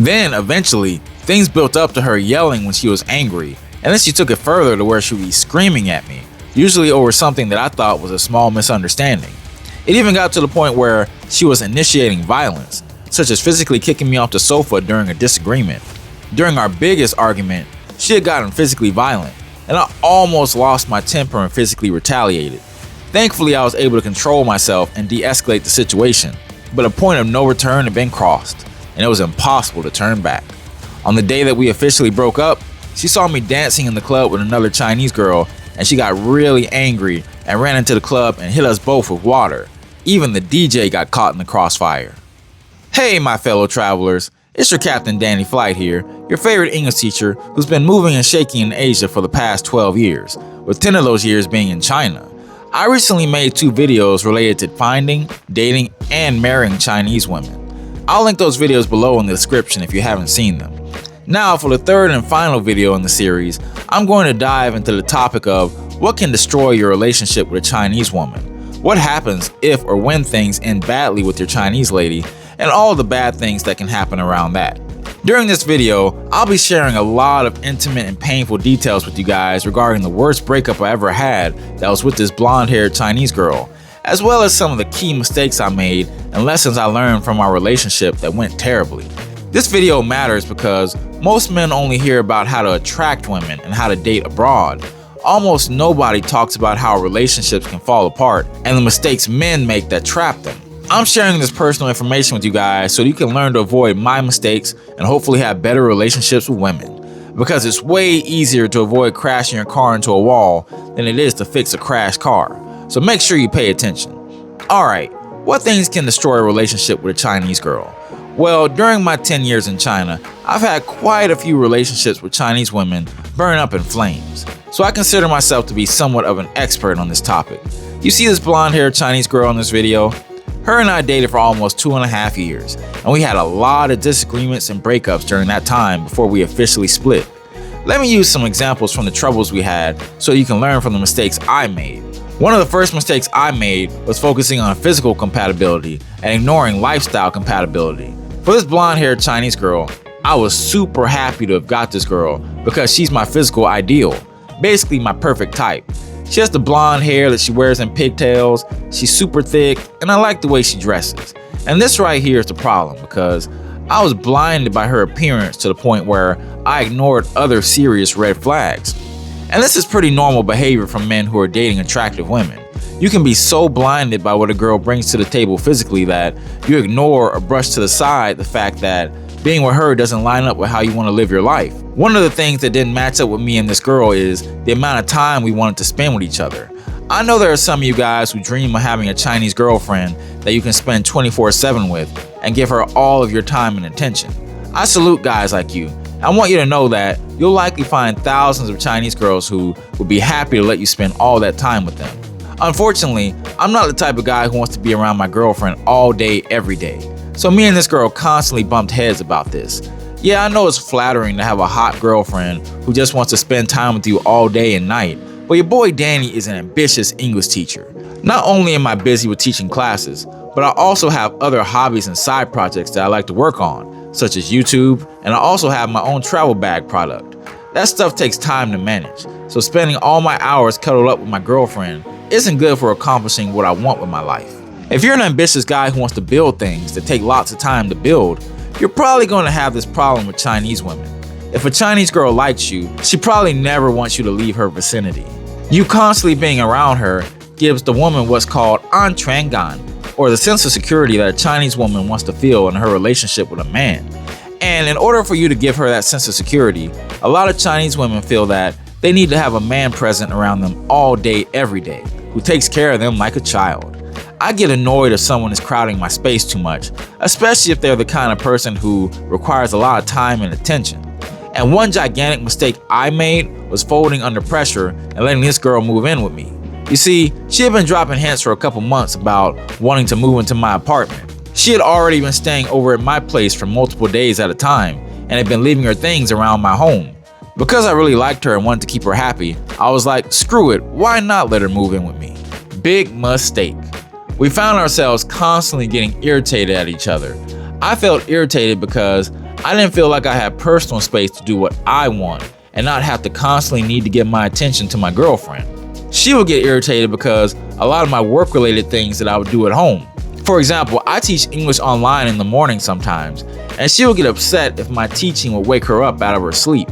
Then, eventually, things built up to her yelling when she was angry, and then she took it further to where she would be screaming at me, usually over something that I thought was a small misunderstanding. It even got to the point where she was initiating violence, such as physically kicking me off the sofa during a disagreement. During our biggest argument, she had gotten physically violent, and I almost lost my temper and physically retaliated. Thankfully, I was able to control myself and de-escalate the situation, but a point of no return had been crossed, and it was impossible to turn back. On the day that we officially broke up, she saw me dancing in the club with another Chinese girl, and she got really angry and ran into the club and hit us both with water. Even the DJ got caught in the crossfire. Hey my fellow travelers, it's your Captain Danny Flight here, your favorite English teacher who's been moving and shaking in Asia for the past 12 years, with 10 of those years being in China. I recently made 2 videos related to finding, dating, and marrying Chinese women. I'll link those videos below in the description if you haven't seen them. Now for the third and final video in the series, I'm going to dive into the topic of what can destroy your relationship with a Chinese woman, what happens if or when things end badly with your Chinese lady, and all the bad things that can happen around that. During this video, I'll be sharing a lot of intimate and painful details with you guys regarding the worst breakup I ever had that was with this blonde-haired Chinese girl, as well as some of the key mistakes I made and lessons I learned from our relationship that went terribly. This video matters because most men only hear about how to attract women and how to date abroad. Almost nobody talks about how relationships can fall apart and the mistakes men make that trap them. I'm sharing this personal information with you guys so you can learn to avoid my mistakes and hopefully have better relationships with women. Because it's way easier to avoid crashing your car into a wall than it is to fix a crashed car. So make sure you pay attention. Alright, what things can destroy a relationship with a Chinese girl? Well, during my 10 years in China, I've had quite a few relationships with Chinese women burn up in flames. So I consider myself to be somewhat of an expert on this topic. You see this blonde-haired Chinese girl in this video? Her and I dated for almost 2.5 years, and we had a lot of disagreements and breakups during that time before we officially split. Let me use some examples from the troubles we had so you can learn from the mistakes I made. One of the first mistakes I made was focusing on physical compatibility and ignoring lifestyle compatibility. For this blonde-haired Chinese girl, I was super happy to have got this girl because she's my physical ideal, basically my perfect type. She has the blonde hair that she wears in pigtails, she's super thick, and I like the way she dresses. And this right here is the problem because I was blinded by her appearance to the point where I ignored other serious red flags. And this is pretty normal behavior from men who are dating attractive women. You can be so blinded by what a girl brings to the table physically that you ignore or brush to the side the fact that being with her doesn't line up with how you want to live your life. One of the things that didn't match up with me and this girl is the amount of time we wanted to spend with each other. I know there are some of you guys who dream of having a Chinese girlfriend that you can spend 24/7 with and give her all of your time and attention. I salute guys like you. I want you to know that you'll likely find thousands of Chinese girls who would be happy to let you spend all that time with them. Unfortunately, I'm not the type of guy who wants to be around my girlfriend all day, every day. So me and this girl constantly bumped heads about this. Yeah, I know it's flattering to have a hot girlfriend who just wants to spend time with you all day and night, but your boy Danny is an ambitious English teacher. Not only am I busy with teaching classes, but I also have other hobbies and side projects that I like to work on, such as YouTube, and I also have my own travel bag product. That stuff takes time to manage, so spending all my hours cuddled up with my girlfriend isn't good for accomplishing what I want with my life. If you're an ambitious guy who wants to build things that take lots of time to build, you're probably going to have this problem with Chinese women. If a Chinese girl likes you, she probably never wants you to leave her vicinity. You constantly being around her gives the woman what's called anquangan, or the sense of security that a Chinese woman wants to feel in her relationship with a man. And in order for you to give her that sense of security, a lot of Chinese women feel that they need to have a man present around them all day, every day, who takes care of them like a child. I get annoyed if someone is crowding my space too much, especially if they're the kind of person who requires a lot of time and attention. And one gigantic mistake I made was folding under pressure and letting this girl move in with me. You see, she had been dropping hints for a couple months about wanting to move into my apartment. She had already been staying over at my place for multiple days at a time and had been leaving her things around my home. Because I really liked her and wanted to keep her happy, I was like, screw it, why not let her move in with me? Big mistake. We found ourselves constantly getting irritated at each other. I felt irritated because I didn't feel like I had personal space to do what I want and not have to constantly need to give my attention to my girlfriend. She would get irritated because a lot of my work-related things that I would do at home. For example, I teach English online in the morning sometimes, and she would get upset if my teaching would wake her up out of her sleep.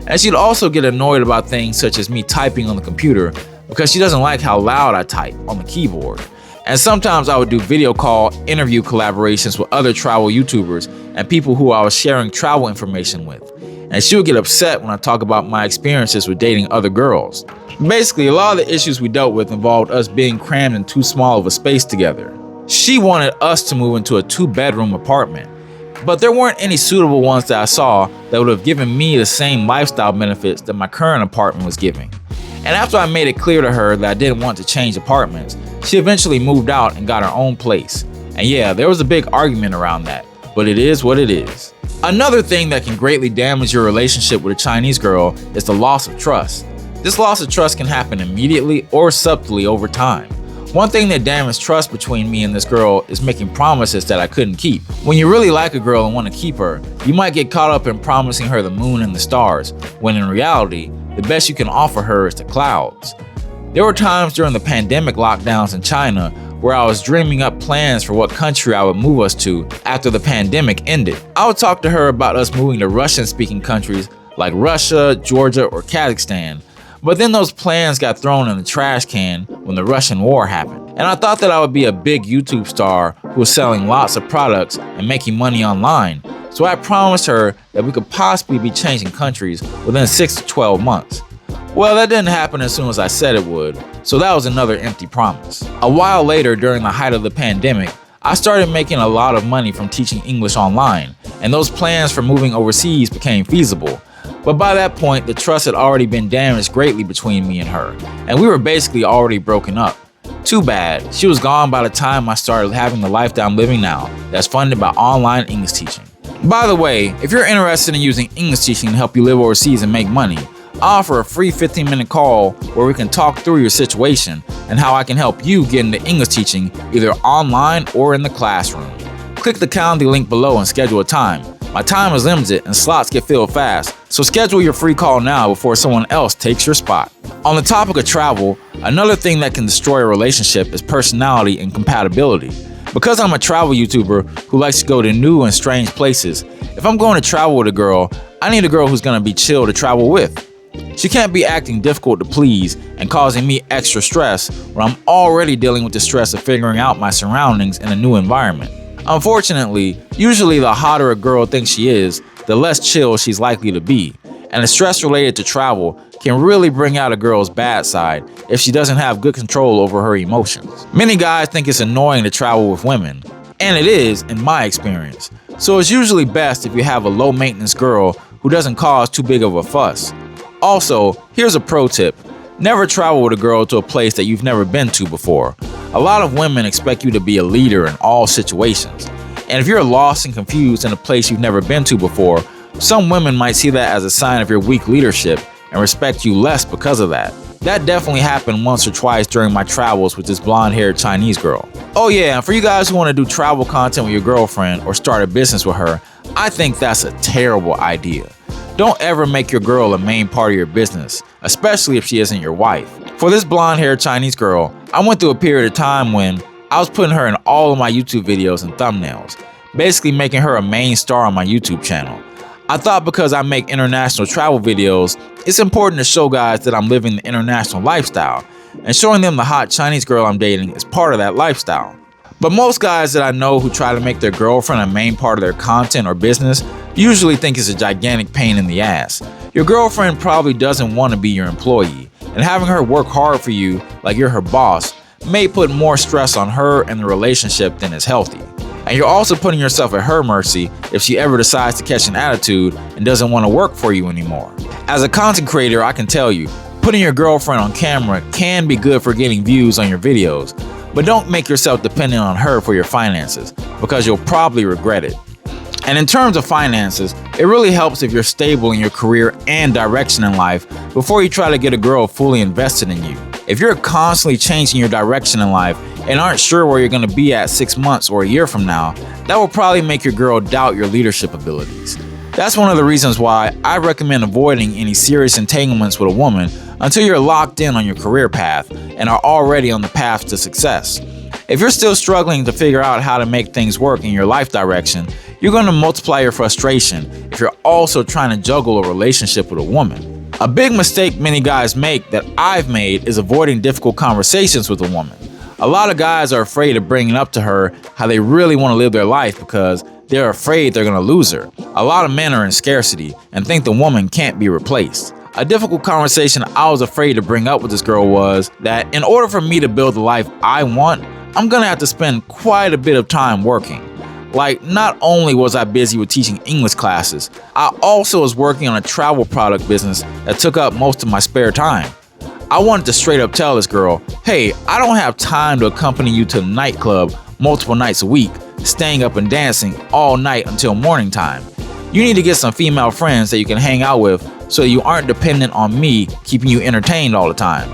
And she'd also get annoyed about things such as me typing on the computer because she doesn't like how loud I type on the keyboard. And sometimes I would do video call interview collaborations with other travel YouTubers and people who I was sharing travel information with. And she would get upset when I talk about my experiences with dating other girls. Basically, a lot of the issues we dealt with involved us being crammed in too small of a space together. She wanted us to move into a 2-bedroom apartment, but there weren't any suitable ones that I saw that would have given me the same lifestyle benefits that my current apartment was giving. And after I made it clear to her that I didn't want to change apartments, she eventually moved out and got her own place. And yeah, there was a big argument around that, but it is what it is. Another thing that can greatly damage your relationship with a Chinese girl is the loss of trust. This loss of trust can happen immediately or subtly over time. One thing that damaged trust between me and this girl is making promises that I couldn't keep. When you really like a girl and want to keep her, you might get caught up in promising her the moon and the stars, when in reality, the best you can offer her is the clouds. There were times during the pandemic lockdowns in China where I was dreaming up plans for what country I would move us to after the pandemic ended. I would talk to her about us moving to Russian-speaking countries like Russia, Georgia, or Kazakhstan. But then those plans got thrown in the trash can when the Russian war happened. And I thought that I would be a big YouTube star who was selling lots of products and making money online. So I promised her that we could possibly be changing countries within 6 to 12 months. Well, that didn't happen as soon as I said it would, so that was another empty promise. A while later, during the height of the pandemic, I started making a lot of money from teaching English online, and those plans for moving overseas became feasible. But by that point, the trust had already been damaged greatly between me and her, and we were basically already broken up. Too bad, she was gone by the time I started having the life that I'm living now that's funded by online English teaching. By the way, if you're interested in using English teaching to help you live overseas and make money, I offer a free 15-minute call where we can talk through your situation and how I can help you get into English teaching either online or in the classroom. Click the Calendly link below and schedule a time. My time is limited and slots get filled fast, so schedule your free call now before someone else takes your spot. On the topic of travel, another thing that can destroy a relationship is personality and compatibility. Because I'm a travel YouTuber who likes to go to new and strange places, if I'm going to travel with a girl, I need a girl who's going to be chill to travel with. She can't be acting difficult to please and causing me extra stress when I'm already dealing with the stress of figuring out my surroundings in a new environment. Unfortunately, usually the hotter a girl thinks she is, the less chill she's likely to be, and the stress related to travel can really bring out a girl's bad side if she doesn't have good control over her emotions. Many guys think it's annoying to travel with women, and it is in my experience, so it's usually best if you have a low-maintenance girl who doesn't cause too big of a fuss. Also, here's a pro tip. Never travel with a girl to a place that you've never been to before. A lot of women expect you to be a leader in all situations. And if you're lost and confused in a place you've never been to before, some women might see that as a sign of your weak leadership and respect you less because of that. That definitely happened once or twice during my travels with this blonde-haired Chinese girl. Oh yeah, and for you guys who want to do travel content with your girlfriend or start a business with her, I think that's a terrible idea. Don't ever make your girl a main part of your business, especially if she isn't your wife. For this blonde-haired Chinese girl, I went through a period of time when I was putting her in all of my YouTube videos and thumbnails, basically making her a main star on my YouTube channel. I thought because I make international travel videos, it's important to show guys that I'm living the international lifestyle, and showing them the hot Chinese girl I'm dating is part of that lifestyle. But most guys that I know who try to make their girlfriend a main part of their content or business usually think it's a gigantic pain in the ass. Your girlfriend probably doesn't want to be your employee, and having her work hard for you like you're her boss may put more stress on her and the relationship than is healthy. And you're also putting yourself at her mercy if she ever decides to catch an attitude and doesn't want to work for you anymore. As a content creator, I can tell you, putting your girlfriend on camera can be good for getting views on your videos, but don't make yourself dependent on her for your finances, because you'll probably regret it. And in terms of finances, it really helps if you're stable in your career and direction in life before you try to get a girl fully invested in you. If you're constantly changing your direction in life and aren't sure where you're going to be at 6 months or a year from now, that will probably make your girl doubt your leadership abilities. That's one of the reasons why I recommend avoiding any serious entanglements with a woman until you're locked in on your career path and are already on the path to success. If you're still struggling to figure out how to make things work in your life direction, you're going to multiply your frustration if you're also trying to juggle a relationship with a woman. A big mistake many guys make that I've made is avoiding difficult conversations with a woman. A lot of guys are afraid of bringing up to her how they really want to live their life because they're afraid they're going to lose her. A lot of men are in scarcity and think the woman can't be replaced. A difficult conversation I was afraid to bring up with this girl was that in order for me to build the life I want, I'm going to have to spend quite a bit of time working. Like, not only was I busy with teaching English classes, I also was working on a travel product business that took up most of my spare time. I wanted to straight up tell this girl, hey, I don't have time to accompany you to the nightclub multiple nights a week, staying up and dancing all night until morning time. You need to get some female friends that you can hang out with so you aren't dependent on me keeping you entertained all the time.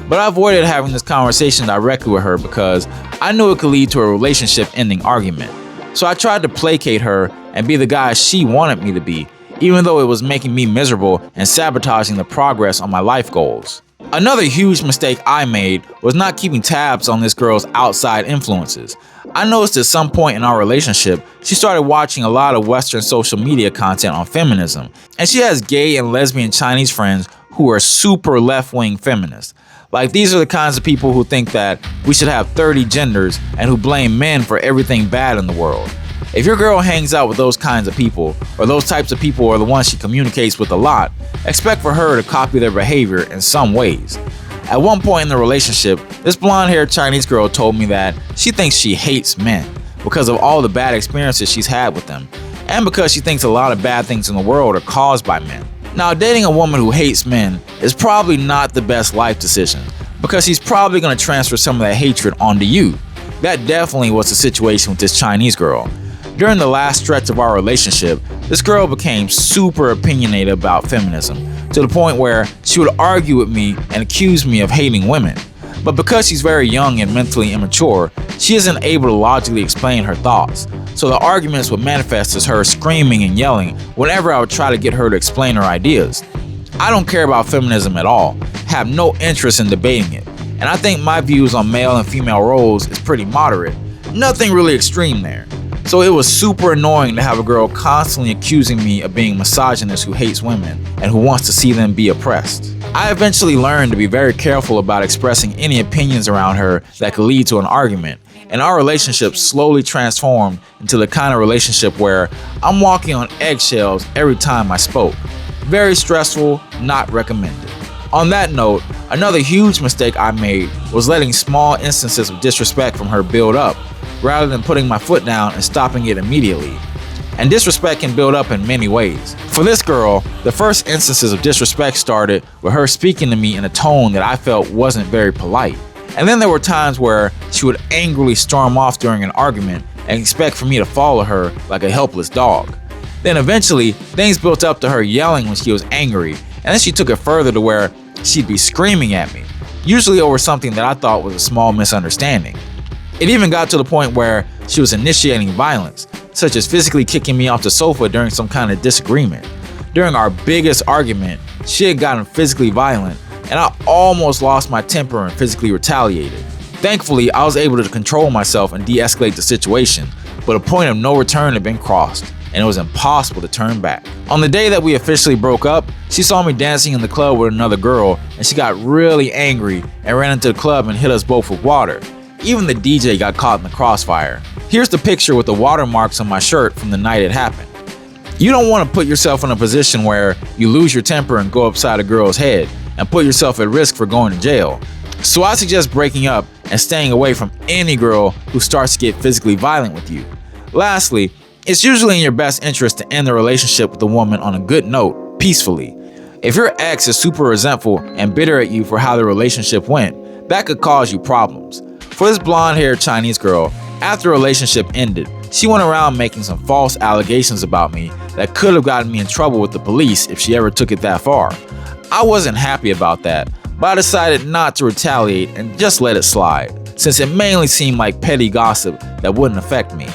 But I avoided having this conversation directly with her because I knew it could lead to a relationship ending argument. So I tried to placate her and be the guy she wanted me to be, even though it was making me miserable and sabotaging the progress on my life goals. Another huge mistake I made was not keeping tabs on this girl's outside influences. I noticed at some point in our relationship, she started watching a lot of Western social media content on feminism, and she has gay and lesbian Chinese friends who are super left-wing feminists. Like, these are the kinds of people who think that we should have 30 genders and who blame men for everything bad in the world. If your girl hangs out with those kinds of people, or those types of people are the ones she communicates with a lot, expect for her to copy their behavior in some ways. At one point in the relationship, this blonde-haired Chinese girl told me that she thinks she hates men because of all the bad experiences she's had with them, and because she thinks a lot of bad things in the world are caused by men. Now, dating a woman who hates men is probably not the best life decision, because she's probably going to transfer some of that hatred onto you. That definitely was the situation with this Chinese girl. During the last stretch of our relationship, this girl became super opinionated about feminism, to the point where she would argue with me and accuse me of hating women. But because she's very young and mentally immature, she isn't able to logically explain her thoughts. So the arguments would manifest as her screaming and yelling whenever I would try to get her to explain her ideas. I don't care about feminism at all, have no interest in debating it, and I think my views on male and female roles is pretty moderate, nothing really extreme there. So it was super annoying to have a girl constantly accusing me of being misogynist who hates women and who wants to see them be oppressed. I eventually learned to be very careful about expressing any opinions around her that could lead to an argument, and our relationship slowly transformed into the kind of relationship where I'm walking on eggshells every time I spoke. Very stressful, not recommended. On that note, another huge mistake I made was letting small instances of disrespect from her build up, rather than putting my foot down and stopping it immediately. And disrespect can build up in many ways. For this girl, the first instances of disrespect started with her speaking to me in a tone that I felt wasn't very polite. And then there were times where she would angrily storm off during an argument and expect for me to follow her like a helpless dog. Then eventually, things built up to her yelling when she was angry, and then she took it further to where she'd be screaming at me, usually over something that I thought was a small misunderstanding. It even got to the point where she was initiating violence, such as physically kicking me off the sofa during some kind of disagreement. During our biggest argument, she had gotten physically violent, and I almost lost my temper and physically retaliated. Thankfully, I was able to control myself and de-escalate the situation, but a point of no return had been crossed, and it was impossible to turn back. On the day that we officially broke up, she saw me dancing in the club with another girl, and she got really angry and ran into the club and hit us both with water. Even the DJ got caught in the crossfire. Here's the picture with the watermarks on my shirt from the night it happened. You don't want to put yourself in a position where you lose your temper and go upside a girl's head and put yourself at risk for going to jail. So I suggest breaking up and staying away from any girl who starts to get physically violent with you. Lastly, it's usually in your best interest to end the relationship with a woman on a good note, peacefully. If your ex is super resentful and bitter at you for how the relationship went, that could cause you problems. For this blonde-haired Chinese girl, after the relationship ended, she went around making some false allegations about me that could have gotten me in trouble with the police if she ever took it that far. I wasn't happy about that, but I decided not to retaliate and just let it slide, since it mainly seemed like petty gossip that wouldn't affect me.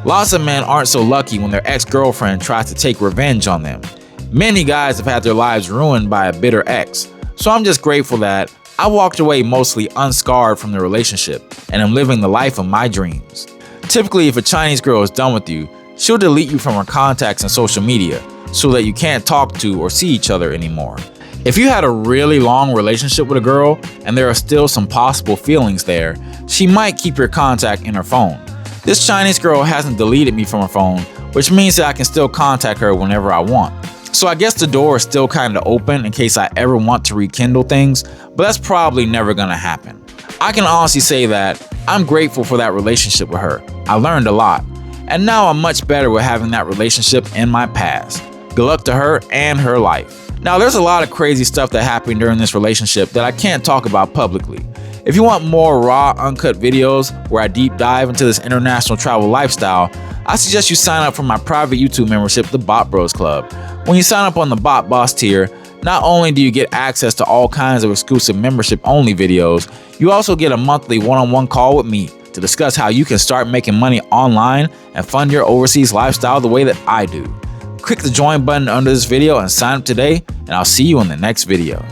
Lots of men aren't so lucky when their ex-girlfriend tries to take revenge on them. Many guys have had their lives ruined by a bitter ex, so I'm just grateful that I walked away mostly unscarred from the relationship and am living the life of my dreams. Typically, if a Chinese girl is done with you, she'll delete you from her contacts and social media so that you can't talk to or see each other anymore. If you had a really long relationship with a girl and there are still some possible feelings there, she might keep your contact in her phone. This Chinese girl hasn't deleted me from her phone, which means that I can still contact her whenever I want. So I guess the door is still kind of open in case I ever want to rekindle things, but that's probably never gonna happen. I can honestly say that I'm grateful for that relationship with her. I learned a lot, and now I'm much better with having that relationship in my past. Good luck to her and her life. Now, there's a lot of crazy stuff that happened during this relationship that I can't talk about publicly. If you want more raw, uncut videos where I deep dive into this international travel lifestyle, I suggest you sign up for my private YouTube membership, the Bot Bros Club. When you sign up on the Bot Boss tier, not only do you get access to all kinds of exclusive membership-only videos, you also get a monthly one-on-one call with me to discuss how you can start making money online and fund your overseas lifestyle the way that I do. Click the join button under this video and sign up today, and I'll see you in the next video.